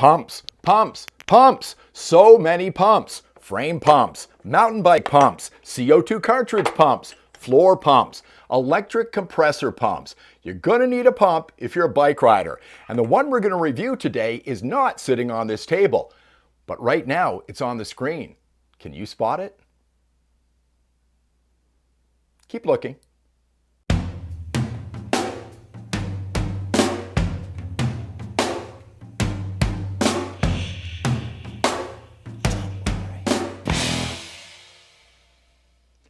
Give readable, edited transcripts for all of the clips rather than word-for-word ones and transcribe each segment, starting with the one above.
Pumps, pumps, pumps. So many pumps. Frame pumps, mountain bike pumps, CO2 cartridge pumps, floor pumps, electric compressor pumps. You're going to need a pump if you're a bike rider. And the one we're going to review today is not sitting on this table, but right now it's on the screen. Can you spot it? Keep looking.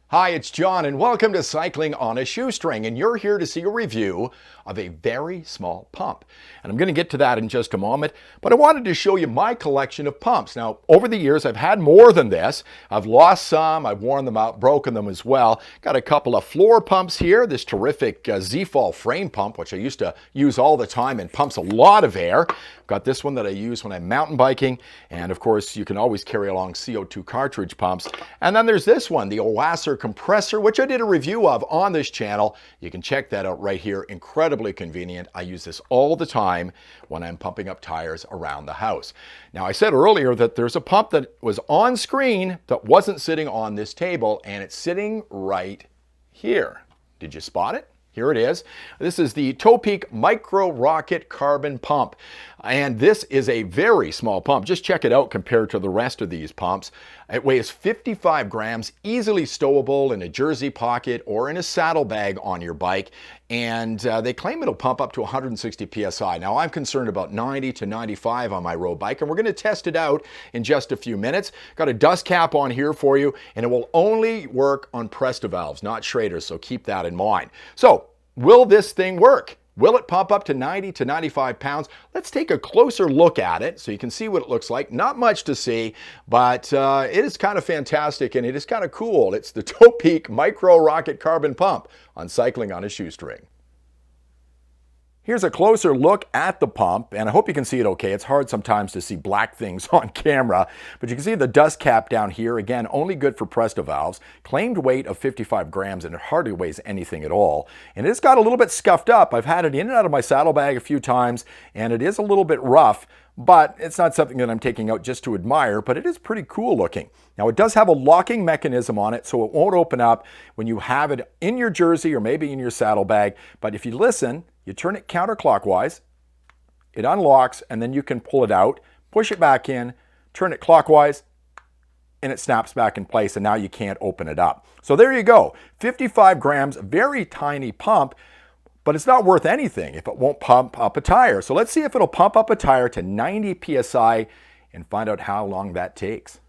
Hi, it's John, and welcome to Cycling on a Shoestring, and you're here to see a review of a very small pump. And I'm going to get to that in just a moment, but I wanted to show you my collection of pumps. Now, over the years, I've had more than this. I've lost some, I've worn them out, broken them as well. Got a couple of floor pumps here, this terrific Z-Fall frame pump, which I used to use all the time and pumps a lot of air. Got this one that I use when I'm mountain biking, and of course, you can always carry along CO2 cartridge pumps. And then there's this one, the Shoestring compressor, which I did a review of on this channel. You can check that out right here. Incredibly convenient. I use this all the time when I'm pumping up tires around the house. Now, I said earlier that there's a pump that was on screen that wasn't sitting on this table, and it's sitting right here. Did you spot it? Here it is. This is the Topeak Micro Rocket Carbon Pump. And this is a very small pump. Just check it out compared to the rest of these pumps. It weighs 55 grams, easily stowable in a jersey pocket or in a saddlebag on your bike. And they claim it'll pump up to 160 PSI. Now, I'm concerned about 90 to 95 on my road bike, and we're going to test it out in just a few minutes. Got a dust cap on here for you, and it will only work on Presta valves, not Schrader's, so keep that in mind. So, will this thing work? Will it pump up to 90 to 95 pounds? Let's take a closer look at it so you can see what it looks like. Not much to see, but it is kind of fantastic and it is kind of cool. It's the Topeak Micro Rocket Carbon Pump on Cycling on a Shoestring. Here's a closer look at the pump, and I hope you can see it okay. It's hard sometimes to see black things on camera, but you can see the dust cap down here. Again, only good for Presta valves. Claimed weight of 55 grams, and it hardly weighs anything at all. And it's got a little bit scuffed up. I've had it in and out of my saddlebag a few times, and it is a little bit rough, but it's not something that I'm taking out just to admire, but it is pretty cool looking. Now, it does have a locking mechanism on it, so it won't open up when you have it in your jersey or maybe in your saddlebag. But if you listen, you turn it counterclockwise, it unlocks, and then you can pull it out, push it back in, turn it clockwise, and it snaps back in place, and now you can't open it up. So there you go, 55 grams, very tiny pump, but it's not worth anything if it won't pump up a tire. So let's see if it'll pump up a tire to 90 PSI and find out how long that takes.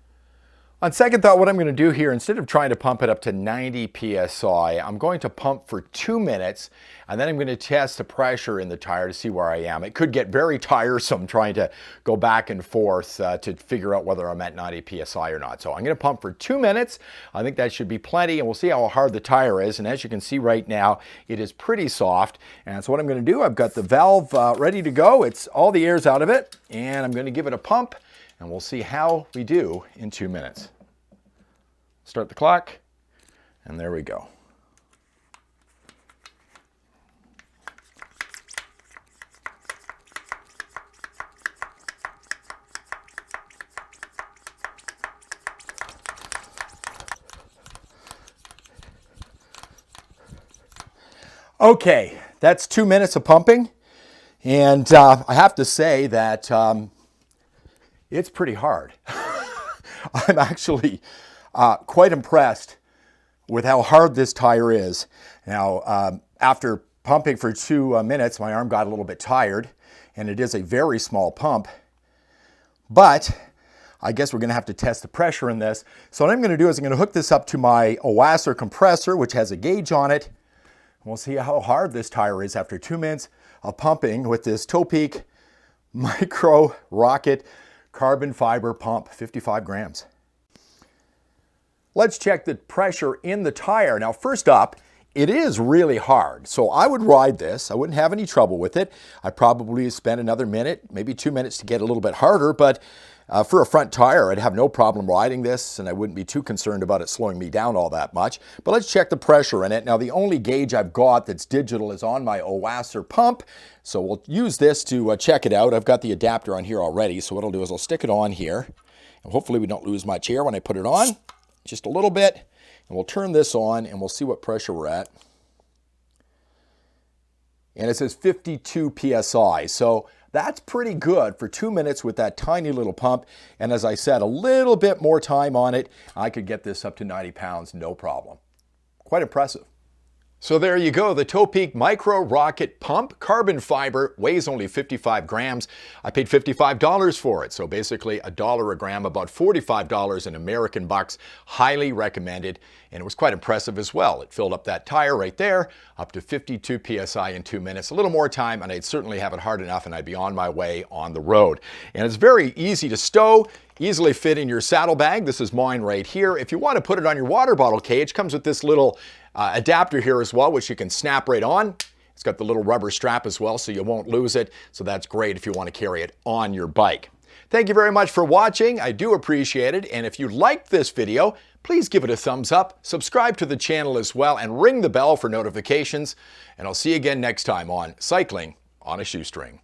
On second thought, what I'm going to do here, instead of trying to pump it up to 90 PSI, I'm going to pump for 2 minutes, and then I'm going to test the pressure in the tire to see where I am. It could get very tiresome trying to go back and forth to figure out whether I'm at 90 PSI or not. So I'm going to pump for 2 minutes. I think that should be plenty, and we'll see how hard the tire is. And as you can see right now, it is pretty soft. And so what I'm going to do, I've got the valve ready to go. It's all the air's out of it, and I'm going to give it a pump. And we'll see how we do in 2 minutes. Start the clock, and there we go. Okay, that's 2 minutes of pumping, and I have to say that it's pretty hard. I'm actually quite impressed with how hard this tire is. Now, after pumping for 2 minutes, my arm got a little bit tired, and it is a very small pump, but I guess we're going to have to test the pressure in this. So what I'm going to do is I'm going to hook this up to my Shoestring compressor, which has a gauge on it, and we'll see how hard this tire is after 2 minutes of pumping with this Topeak Micro Rocket Carbon Fiber Pump, 55 grams. Let's check the pressure in the tire. Now, first up, It is really hard, so I would ride this. I wouldn't have any trouble with it. I'd probably spend another minute, maybe 2 minutes to get a little bit harder, but for a front tire, I'd have no problem riding this, and I wouldn't be too concerned about it slowing me down all that much. But let's check the pressure in it. Now, the only gauge I've got that's digital is on my Oaser pump, so we'll use this to check it out. I've got the adapter on here already, so what I'll do is I'll stick it on here, and hopefully we don't lose much air when I put it on, just a little bit. And we'll turn this on and we'll see what pressure we're at. And it says 52 psi. So that's pretty good for 2 minutes with that tiny little pump. And as I said, a little bit more time on it, I could get this up to 90 pounds, no problem. Quite impressive. So there you go, the Topeak Micro Rocket Pump, carbon fiber, weighs only 55 grams. I paid $55 for it, so basically $1 a gram, about $45 in American bucks. Highly recommended, and it was quite impressive as well. It filled up that tire right there, up to 52 psi in 2 minutes. A little more time, and I'd certainly have it hard enough, and I'd be on my way on the road. And it's very easy to stow. Easily fit in your saddlebag. This is mine right here. If you want to put it on your water bottle cage, comes with this little adapter here as well, which you can snap right on. It's got the little rubber strap as well, so you won't lose it. So that's great if you want to carry it on your bike. Thank you very much for watching. I do appreciate it. And if you liked this video, please give it a thumbs up, subscribe to the channel as well, and ring the bell for notifications. And I'll see you again next time on Cycling on a Shoestring.